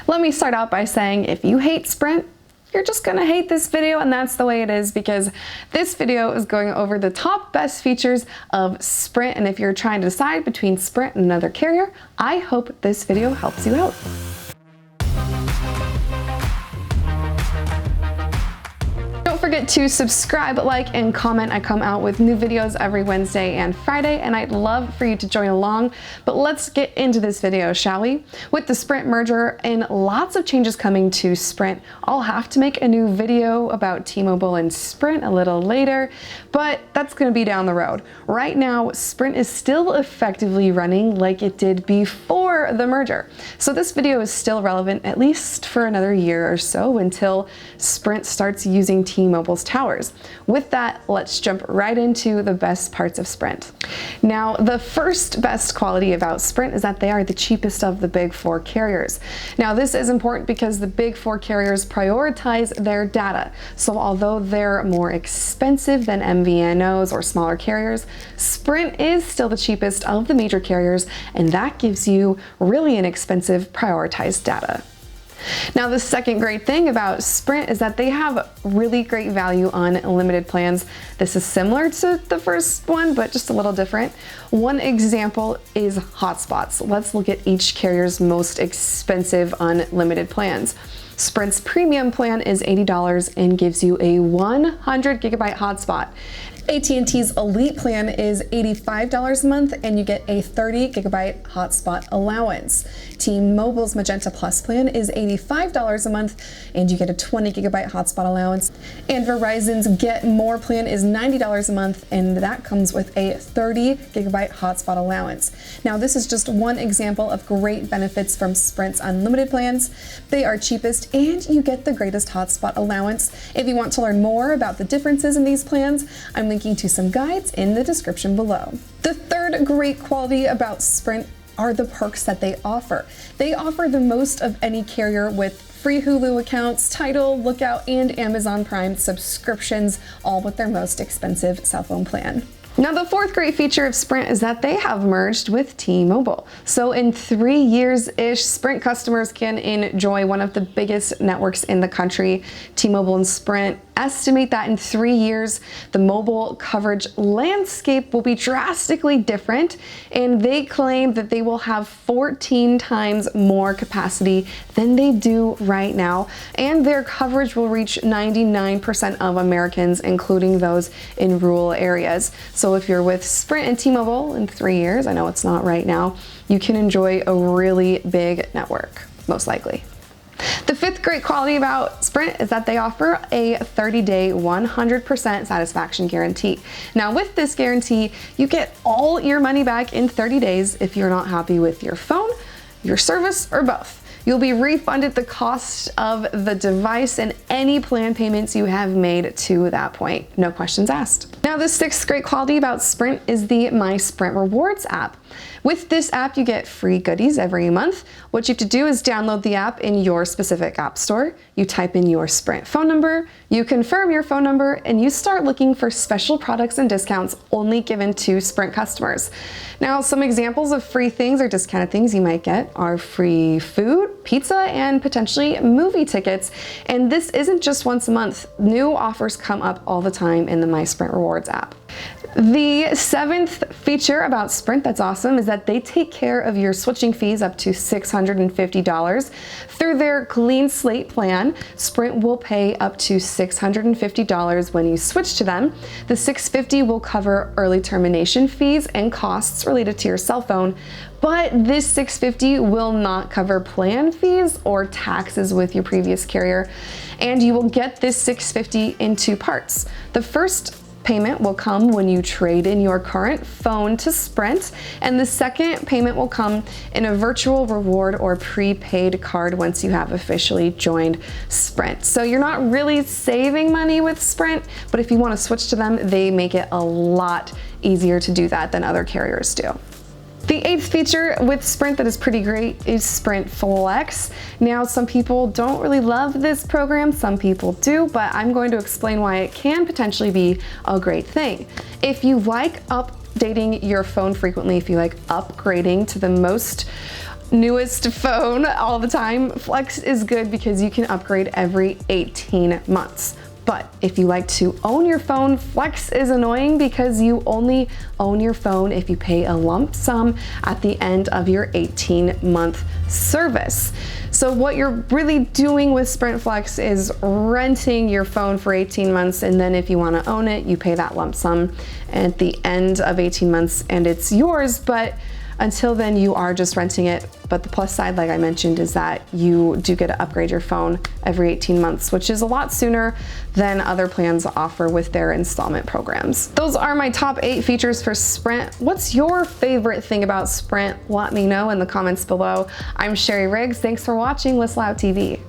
Let me start out by saying if you hate Sprint, you're just gonna hate this video, and that's the way it is, because this video is going over the top best features of Sprint, and if you're trying to decide between Sprint and another carrier, I hope this video helps you out. Don't forget to subscribe, like, and comment. I come out with new videos every Wednesday and Friday, and I'd love for you to join along. But let's get into this video, shall we? With the Sprint merger and lots of changes coming to Sprint, I'll have to make a new video about T-Mobile and Sprint a little later, but that's gonna be down the road. Right now, Sprint is still effectively running like it did before the merger. So this video is still relevant, at least for another year or so, until Sprint starts using T-Mobile's towers. With that, let's jump right into the best parts of Sprint. Now, the first best quality about Sprint is that they are the cheapest of the big four carriers. Now, this is important because the big four carriers prioritize their data. So although they're more expensive than MVNOs or smaller carriers, Sprint is still the cheapest of the major carriers, and that gives you really inexpensive prioritized data. Now, the second great thing about Sprint is that they have really great value on limited plans. This is similar to the first one, but just a little different. One example is hotspots. Let's look at each carrier's most expensive unlimited plans. Sprint's premium plan is $80 and gives you a 100 gigabyte hotspot. AT&T's Elite plan is $85 a month and you get a 30 gigabyte hotspot allowance. T-Mobile's Magenta Plus plan is $85 a month and you get a 20 gigabyte hotspot allowance. And Verizon's Get More plan is $90 a month and that comes with a 30 gigabyte hotspot allowance. Now, this is just one example of great benefits from Sprint's unlimited plans. They are cheapest and you get the greatest hotspot allowance. If you want to learn more about the differences in these plans, I'm linking to some guides in the description below. The third great quality about Sprint are the perks that they offer. They offer the most of any carrier with free Hulu accounts, Tidal, Lookout, and Amazon Prime subscriptions, all with their most expensive cell phone plan. Now, the fourth great feature of Sprint is that they have merged with T-Mobile. So in 3 years-ish, Sprint customers can enjoy one of the biggest networks in the country. T-Mobile and Sprint estimate that in 3 years, the mobile coverage landscape will be drastically different, and they claim that they will have 14 times more capacity than they do right now, and their coverage will reach 99% of Americans, including those in rural areas. So if you're with Sprint and T-Mobile in 3 years, I know it's not right now, you can enjoy a really big network, most likely. The fifth great quality about Sprint is that they offer a 30-day 100% satisfaction guarantee. Now, with this guarantee, you get all your money back in 30 days if you're not happy with your phone, your service, or both. You'll be refunded the cost of the device and any plan payments you have made to that point. No questions asked. Now, the sixth great quality about Sprint is the My Sprint Rewards app. With this app, you get free goodies every month. What you have to do is download the app in your specific app store. You type in your Sprint phone number, you confirm your phone number, and you start looking for special products and discounts only given to Sprint customers. Now, some examples of free things or discounted things you might get are free food, pizza, and potentially movie tickets. And this isn't just once a month. New offers come up all the time in the My Sprint Rewards app. The seventh feature about Sprint that's awesome is that they take care of your switching fees up to $650. Through their Clean Slate plan, Sprint will pay up to $650 when you switch to them. The $650 will cover early termination fees and costs related to your cell phone, but this $650 will not cover plan fees or taxes with your previous carrier, and you will get this $650 in two parts. The first payment will come when you trade in your current phone to Sprint, and the second payment will come in a virtual reward or prepaid card once you have officially joined Sprint. So you're not really saving money with Sprint, but if you want to switch to them, they make it a lot easier to do that than other carriers do. The eighth feature with Sprint that is pretty great is Sprint Flex. Now, some people don't really love this program, some people do, but I'm going to explain why it can potentially be a great thing. If you like updating your phone frequently, if you like upgrading to the most newest phone all the time, Flex is good because you can upgrade every 18 months. But if you like to own your phone, Flex is annoying because you only own your phone if you pay a lump sum at the end of your 18-month service. So what you're really doing with Sprint Flex is renting your phone for 18 months, and then if you want to own it, you pay that lump sum at the end of 18 months and it's yours. But until then, you are just renting it. But the plus side, like I mentioned, is that you do get to upgrade your phone every 18 months, which is a lot sooner than other plans offer with their installment programs. Those are my top 8 features for Sprint. What's your favorite thing about Sprint? Let me know in the comments below. I'm Sherry Riggs. Thanks for watching WhistleOut TV.